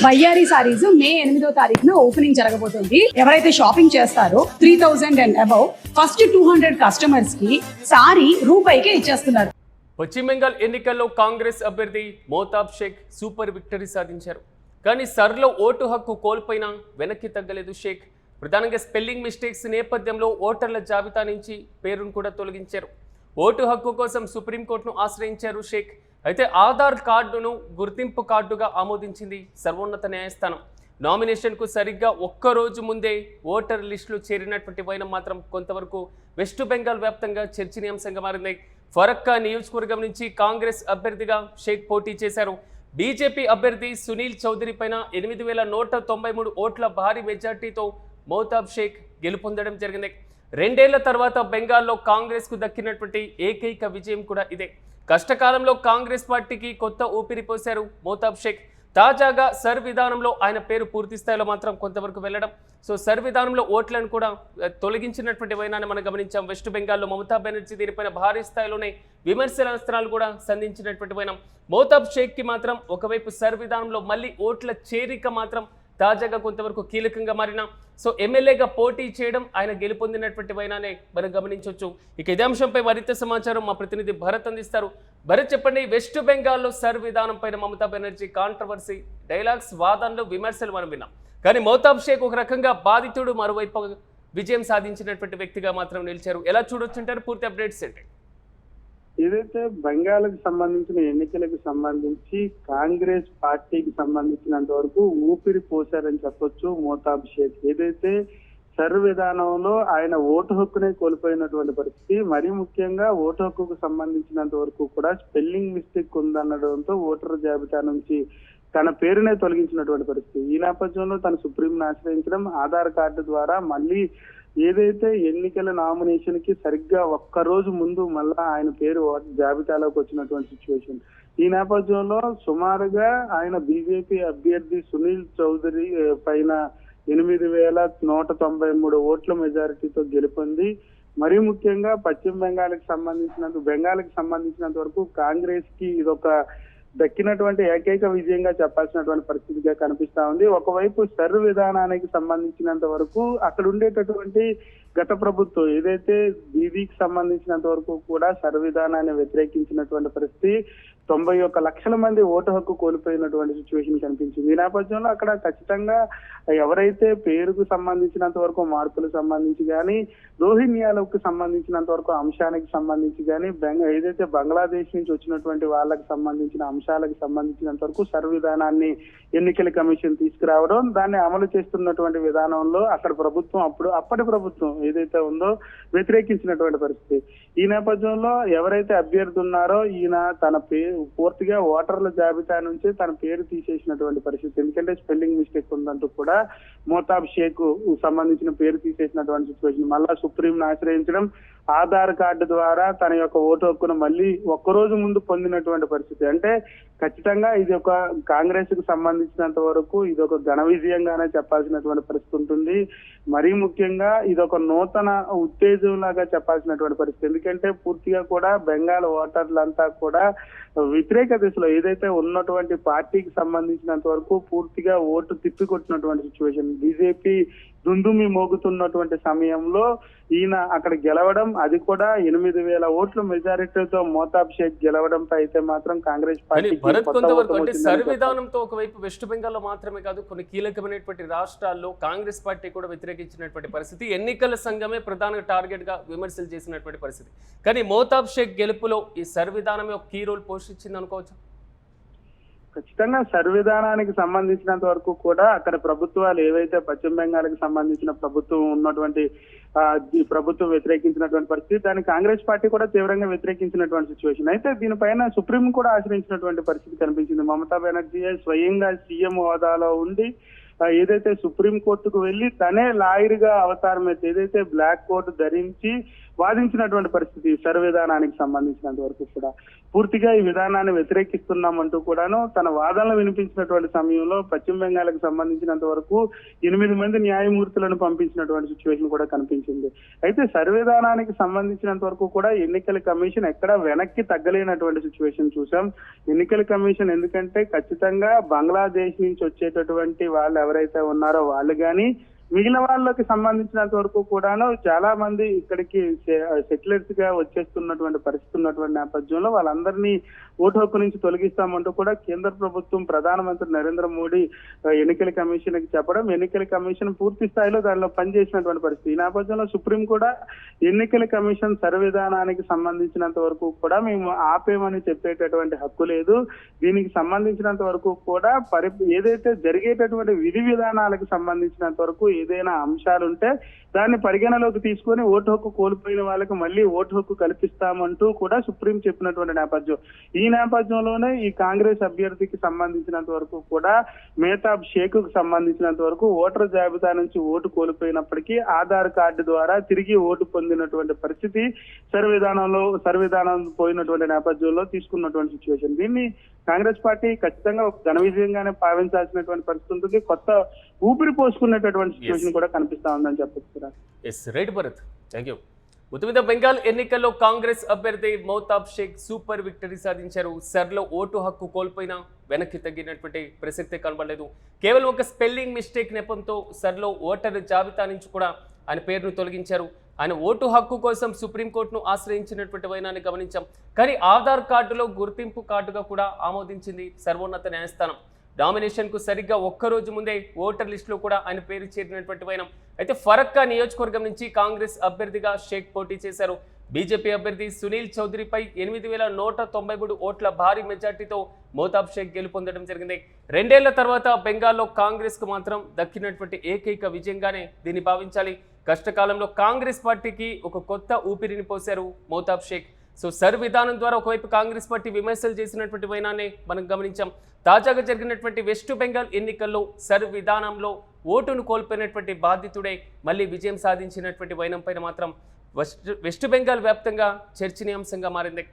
బయ్యారి సారీస్ మే 8వ తారీఖున ఓపెనింగ్ జరగబోతుంది. ఎవరైతే షాపింగ్ చేస్తారో 3000 అండ్ అబౌవ్ ఫస్ట్ 200 కస్టమర్స్ కి సారీ రూపాయికే ఇచ్చేస్తున్నారు. పశ్చిమ బెంగాల్ ఎన్నికల్లో కాంగ్రెస్ అభ్యర్థి మోతాబ్ షేక్ సూపర్ విక్టరీ సాధించారు. కానీ సర్లో ఓటు హక్కు కోల్పోయినా వెనక్కి తగ్గలేదు షేక్. ప్రధానంగా స్పెల్లింగ్ మిస్టేక్స్ నేపథ్యంలో ఓటర్ల జాబితా నుంచి పేరును కూడా తొలగించారు. ఓటు హక్కు కోసం సుప్రీంకోర్టును ఆశ్రయించారు షేక్. అయితే ఆధార్ కార్డును గుర్తింపు కార్డుగా ఆమోదించింది సర్వోన్నత న్యాయస్థానం. నామినేషన్కు సరిగ్గా ఒక్కరోజు ముందే ఓటర్ లిస్టులు చేరినటువంటి వైనం మాత్రం కొంతవరకు వెస్ట్ బెంగాల్ వ్యాప్తంగా చర్చనీయాంశంగా మారింది. ఫరక్కా నియోజకవర్గం నుంచి కాంగ్రెస్ అభ్యర్థిగా షేక్ పోటీ చేశారు. బీజేపీ అభ్యర్థి సునీల్ చౌదరి పైన 8193 ఓట్ల భారీ మెజార్టీతో మోతాబ్ షేక్ గెలుపొందడం జరిగింది. 2 ఏళ్ల తర్వాత బెంగాల్లో కాంగ్రెస్కు దక్కినటువంటి ఏకైక విజయం కూడా ఇదే. కష్టకాలంలో కాంగ్రెస్ పార్టీకి కొత్త ఊపిరి పోశారు మోతాబ్ షేక్. తాజాగా సర్ విధానంలో ఆయన పేరు పూర్తి స్థాయిలో మాత్రం కొంతవరకు వెళ్ళడం, సర్ విధానంలో ఓట్లను కూడా తొలగించినటువంటి వైనాన్ని మనం గమనించాం. వెస్ట్ బెంగాల్లో మమతా బెనర్జీ దీనిపైన భారీ స్థాయిలోనే విమర్శనాస్త్రాలు కూడా సంధించినటువంటి వైనం. మోతాబ్ షేక్కి మాత్రం ఒకవైపు సర్ విధానంలో మళ్ళీ ఓట్ల చేరిక మాత్రం తాజాగా కొంతవరకు కీలకంగా మారిన ఎమ్మెల్యేగా పోటీ చేయడం ఆయన గెలుపొందినటువంటి వైనానే మనం గమనించవచ్చు. ఇక ఇదే అంశంపై మరింత సమాచారం మా ప్రతినిధి భరత్ అందిస్తారు. భరత్, చెప్పండి, వెస్ట్ బెంగాల్లో సర్ విధానం పైన మమతా బెనర్జీ కాంట్రవర్సీ, డైలాగ్స్, వాదనలు, విమర్శలు మనం విన్నాం. కానీ మోతాబ్ షేక్ ఒక రకంగా బాధితుడు, మరోవైపు విజయం సాధించినటువంటి వ్యక్తిగా మాత్రం నిలిచారు. ఎలా చూడొచ్చుంటారు? పూర్తి అప్డేట్స్ ఏంటి? ఏదైతే బెంగాల్కి సంబంధించిన ఎన్నికలకు సంబంధించి కాంగ్రెస్ పార్టీకి సంబంధించినంత వరకు ఊపిరి పోశారని చెప్పొచ్చు మోతాబ్ షేక్. ఏదైతే సర్ విధానంలో ఆయన ఓటు హక్కునే కోల్పోయినటువంటి పరిస్థితి, మరీ ముఖ్యంగా ఓటు హక్కుకు సంబంధించినంత వరకు కూడా స్పెల్లింగ్ మిస్టేక్ ఉందనడంతో ఓటర్ జాబితా నుంచి తన పేరునే తొలగించినటువంటి పరిస్థితి. ఈ నేపథ్యంలో తను సుప్రీంను ఆశ్రయించడం, ఆధార్ కార్డు ద్వారా మళ్ళీ ఏదైతే ఎన్నికల నామినేషన్ కి సరిగ్గా ఒక్కరోజు ముందు మళ్ళా ఆయన పేరు జాబితాలోకి వచ్చినటువంటి సిచ్యువేషన్. ఈ నేపథ్యంలో సుమారుగా ఆయన బీజేపీ అభ్యర్థి సునీల్ చౌదరి పైన 8193 ఓట్ల మెజారిటీతో గెలుపొంది, మరీ ముఖ్యంగా పశ్చిమ బెంగాల్కి సంబంధించినంత వరకు కాంగ్రెస్ కి ఇదొక దక్కినటువంటి ఏకైక విజయంగా చెప్పాల్సినటువంటి పరిస్థితిగా కనిపిస్తా ఉంది. ఒకవైపు సర్ విధానానికి సంబంధించినంత వరకు అక్కడ ఉండేటటువంటి గత ప్రభుత్వం ఏదైతే దీదీకి సంబంధించినంత వరకు కూడా సర్ విధానాన్ని వ్యతిరేకించినటువంటి పరిస్థితి, 91 లక్షల మంది ఓటు హక్కు కోల్పోయినటువంటి సిచ్యువేషన్ కనిపించింది. ఈ నేపథ్యంలో అక్కడ ఖచ్చితంగా ఎవరైతే పేరుకు సంబంధించినంత వరకు మార్పులకు సంబంధించి కానీ, రోహింగ్యాలకు సంబంధించినంత వరకు అంశానికి సంబంధించి కానీ, ఏదైతే బంగ్లాదేశ్ నుంచి వచ్చినటువంటి వాళ్ళకి సంబంధించిన అంశాలకు సంబంధించినంత వరకు సర్ విధానాన్ని ఎన్నికల కమిషన్ తీసుకురావడం, దాన్ని అమలు చేస్తున్నటువంటి విధానంలో అక్కడ ప్రభుత్వం అప్పటి ప్రభుత్వం ఏదైతే ఉందో వ్యతిరేకించినటువంటి పరిస్థితి. ఈ నేపథ్యంలో ఎవరైతే అభ్యర్థి ఉన్నారో ఈయన తన పేరు పూర్తిగా ఓటర్ల జాబితా నుంచి తన పేరు తీసేసినటువంటి పరిస్థితి. ఎందుకంటే స్పెల్లింగ్ మిస్టేక్ ఉందంటూ కూడా మోతాబ్ షేక్ సంబంధించిన పేరు తీసేసినటువంటి సిచ్యువేషన్. మళ్ళా సుప్రీంను ఆశ్రయించడం, ఆధార్ కార్డు ద్వారా తన యొక్క ఓటు హక్కును మళ్ళీ ఒక్కరోజు ముందు పొందినటువంటి పరిస్థితి. అంటే ఖచ్చితంగా ఇది ఒక కాంగ్రెస్ కు సంబంధించినంత వరకు ఇది ఒక ఘన విజయంగానే చెప్పాల్సినటువంటి పరిస్థితి ఉంటుంది. మరీ ముఖ్యంగా ఇది ఒక నూతన ఉత్తేజం లాగా చెప్పాల్సినటువంటి పరిస్థితి. ఎందుకంటే పూర్తిగా కూడా బెంగాల్ ఓటర్లంతా కూడా వ్యతిరేక దిశలో ఏదైతే ఉన్నటువంటి పార్టీకి సంబంధించినంత వరకు పూర్తిగా ఓటు తిప్పికొట్టినటువంటి సిచ్యువేషన్. బీజేపీ దుందుమి మోగుతున్నటువంటి సమయంలో ఈయన అక్కడ గెలవడం, అది కూడా 8000 ఓట్ల మెజారిటీతో మోతాబ్ షేక్ గెలవడంపై అయితే మాత్రం కాంగ్రెస్ పార్టీ సర్ విధానంతో ఒకవైపు వెస్ట్ బెంగాల్లో మాత్రమే కాదు, కొన్ని కీలకమైనటువంటి రాష్ట్రాల్లో కాంగ్రెస్ పార్టీ కూడా వ్యతిరేకించినటువంటి పరిస్థితి. ఎన్నికల సంఘమే ప్రధాన టార్గెట్ గా విమర్శలు చేసినటువంటి పరిస్థితి. కానీ మోతాబ్ షేక్ గెలుపులో ఈ సర్ విధానమే ఒక కీ రోల్ పోషించింది అనుకోవచ్చు. ఖచ్చితంగా సర్ విధానానికి సంబంధించినంత వరకు కూడా అక్కడ ప్రభుత్వాలు ఏవైతే పశ్చిమ బెంగాల్కి సంబంధించిన ప్రభుత్వం ఉన్నటువంటి ప్రభుత్వం వ్యతిరేకించినటువంటి పరిస్థితి, దాన్ని కాంగ్రెస్ పార్టీ కూడా తీవ్రంగా వ్యతిరేకించినటువంటి సిచ్యువేషన్. అయితే దీనిపైన సుప్రీం కూడా ఆశ్రయించినటువంటి పరిస్థితి కనిపించింది. మమతా బెనర్జీ స్వయంగా సీఎం హోదాలో ఉండి ఏదైతే సుప్రీం కోర్టుకు వెళ్లి తనే లాయర్ గా అవతారం ఎత్తి ఏదైతే బ్లాక్ కోట్ ధరించి వాదించినటువంటి పరిస్థితి సర్ విధానానికి సంబంధించినంత వరకు కూడా. పూర్తిగా ఈ విధానాన్ని వ్యతిరేకిస్తున్నామంటూ కూడాను తన వాదనలు వినిపించినటువంటి సమయంలో పశ్చిమ బెంగాల్కి సంబంధించినంత వరకు 8 మంది న్యాయమూర్తులను పంపించినటువంటి సిచ్యువేషన్ కూడా కనిపించింది. అయితే సర్ విధానానికి సంబంధించినంత వరకు కూడా ఎన్నికల కమిషన్ ఎక్కడ వెనక్కి తగ్గలేనటువంటి సిచ్యువేషన్ చూసాం. ఎన్నికల కమిషన్ ఎందుకంటే ఖచ్చితంగా బంగ్లాదేశ్ నుంచి వచ్చేటటువంటి వాళ్ళు ఎవరైతే ఉన్నారో వాళ్ళు కానీ మిగిలిన వాళ్ళకి సంబంధించినంత వరకు కూడాను చాలా మంది ఇక్కడికి సెటిలర్స్ గా వచ్చేస్తున్నటువంటి పరిస్థితి ఉన్నటువంటి నేపథ్యంలో వాళ్ళందరినీ ఓటు హక్కు నుంచి తొలగిస్తామంటూ కూడా కేంద్ర ప్రభుత్వం ప్రధానమంత్రి నరేంద్ర మోడీ ఎన్నికల కమిషన్ కి చెప్పడం, ఎన్నికల కమిషన్ పూర్తి స్థాయిలో దానిలో పనిచేసినటువంటి పరిస్థితి. ఈ నేపథ్యంలో సుప్రీం కూడా ఎన్నికల కమిషన్ సర్ విధానానికి సంబంధించినంత వరకు కూడా మేము ఆపేమని చెప్పేటటువంటి హక్కు లేదు. దీనికి సంబంధించినంత వరకు కూడా ఏదైతే జరిగేటటువంటి విధి విధానాలకు సంబంధించినంత వరకు ఏదైనా అంశాలుంటే దాన్ని పరిగణలోకి తీసుకొని ఓటు హక్కు కోల్పోయిన వాళ్ళకి మళ్ళీ ఓటు హక్కు కల్పిస్తామంటూ కూడా సుప్రీం చెప్పినటువంటి నేపథ్యం. ఈ నేపథ్యంలోనే ఈ కాంగ్రెస్ అభ్యర్థికి సంబంధించినంత వరకు కూడా మేతాబ్ షేక్ కు సంబంధించినంత వరకు ఓటర్ జాబితా నుంచి ఓటు కోల్పోయినప్పటికీ ఆధార్ కార్డు ద్వారా తిరిగి ఓటు పొందినటువంటి పరిస్థితి సర్ విధానం పోయినటువంటి నేపథ్యంలో తీసుకున్నటువంటి సిచ్యువేషన్. దీన్ని కాంగ్రెస్ పార్టీ ఖచ్చితంగా ఒక ఘన విజయంగానే భావించాల్సినటువంటి పరిస్థితి ఉంటుంది. కొత్త ఊపిరి పోసుకున్నటువంటి సిచ్యువేషన్ కూడా కనిపిస్తా ఉందని చెప్పొచ్చు. Yes right Bharat, thank you. మొత్తం మీద బెంగాల్ ఎన్నికల్లో కాంగ్రెస్ అభ్యర్థి మోతాబ్ షేక్ సూపర్ విక్టరీ సాధించారు. సర్లో ఓటు హక్కు కోల్పోయినా వెనక్కి తగ్గినటువంటి ప్రసక్తే కనబడలేదు. కేవలం ఒక స్పెల్లింగ్ మిస్టేక్ నెపంతో సర్లో ఓటర్ జాబితా నుంచి కూడా ఆయన పేరును తొలగించారు. ఆయన ఓటు హక్కు కోసం సుప్రీంకోర్టును ఆశ్రయించినటువంటి వైనాన్ని గమనించాం. కానీ ఆధార్ కార్డులో గుర్తింపు కార్డుగా కూడా ఆమోదించింది సర్వోన్నత న్యాయస్థానం. నామినేషన్కు సరిగ్గా ఒక్కరోజు ముందే ఓటర్ లిస్టులో కూడా ఆయన పేరు చేరినటువంటి వైనం. అయితే ఫరక్కా నియోజకవర్గం నుంచి కాంగ్రెస్ అభ్యర్థిగా షేక్ పోటీ చేశారు. బీజేపీ అభ్యర్థి సునీల్ చౌదరిపై 8,193 ఓట్ల భారీ మెజార్టీతో మోతాబ్ షేక్ గెలుపొందడం జరిగింది. 2 ఏళ్ల తర్వాత బెంగాల్లో కాంగ్రెస్ కు మాత్రం దక్కినటువంటి ఏకైక విజయంగానే దీన్ని భావించాలి. కష్టకాలంలో కాంగ్రెస్ పార్టీకి ఒక కొత్త ఊపిరిని పోశారు మోతాబ్ షేక్. సో సర్ విధానం ద్వారా ఒకవైపు కాంగ్రెస్ పార్టీ విమర్శలు చేసినటువంటి వైనాన్ని మనం గమనించాం. తాజాగా జరిగినటువంటి వెస్ట్ బెంగాల్ ఎన్నికల్లో సర్ విధానంలో ఓటును కోల్పోయినటువంటి బాధితుడే మళ్ళీ విజయం సాధించినటువంటి వైనం పైన మాత్రం వెస్ట్ బెంగాల్ వ్యాప్తంగా చర్చనీయాంశంగా మారింది.